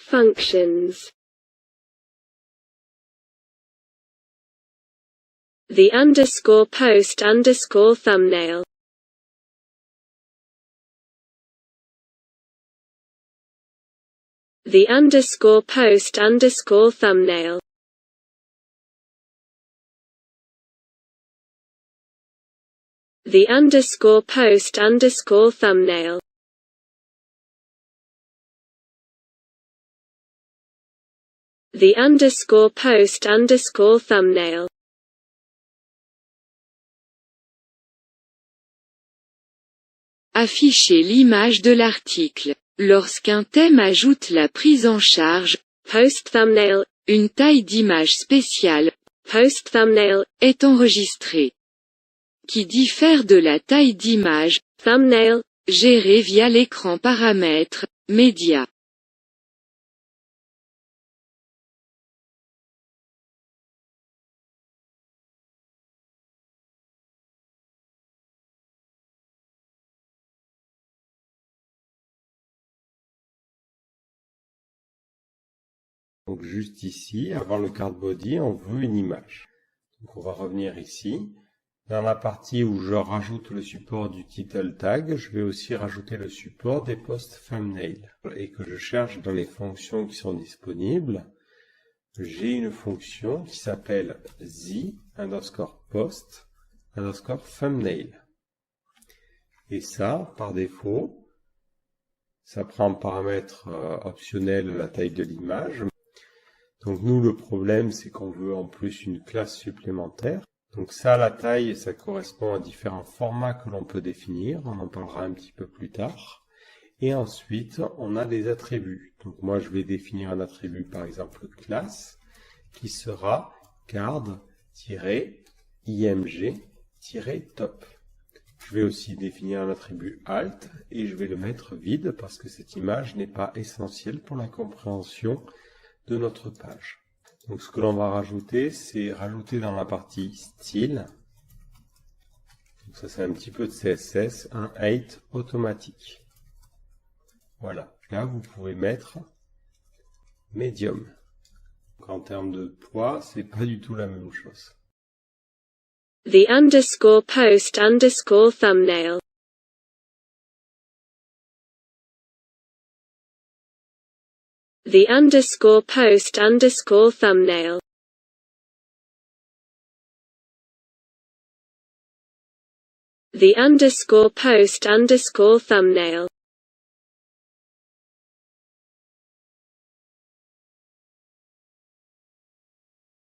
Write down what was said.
Functions. The underscore post underscore thumbnail. The underscore post underscore thumbnail. The underscore post underscore thumbnail. The underscore post underscore thumbnail. Afficher l'image de l'article. Lorsqu'un thème ajoute la prise en charge, Post thumbnail, une taille d'image spéciale, post thumbnail, est enregistrée, qui diffère de la taille d'image, thumbnail, gérée via l'écran paramètres, médias. Donc juste ici, avant le card body, on veut une image. Donc on va revenir ici. Dans la partie où je rajoute le support du title tag, je vais aussi rajouter le support des posts thumbnail. Et que je cherche dans les fonctions qui sont disponibles, j'ai une fonction qui s'appelle the_post thumbnail. Et ça, par défaut, ça prend en paramètre optionnel la taille de l'image. Donc nous, le problème, c'est qu'on veut en plus une classe supplémentaire. Donc ça, la taille, ça correspond à différents formats que l'on peut définir. On en parlera un petit peu plus tard. Et ensuite, on a des attributs. Donc moi, je vais définir un attribut, par exemple, classe, qui sera card-img-top. Je vais aussi définir un attribut alt et je vais le mettre vide parce que cette image n'est pas essentielle pour la compréhension de notre page. Donc ce que l'on va rajouter, c'est rajouter dans la partie style, donc ça c'est un petit peu de CSS, un height automatique. Voilà, là vous pouvez mettre medium. Donc, en termes de poids, c'est pas du tout la même chose. The underscore post underscore thumbnail. The underscore post underscore thumbnail. The underscore post underscore thumbnail.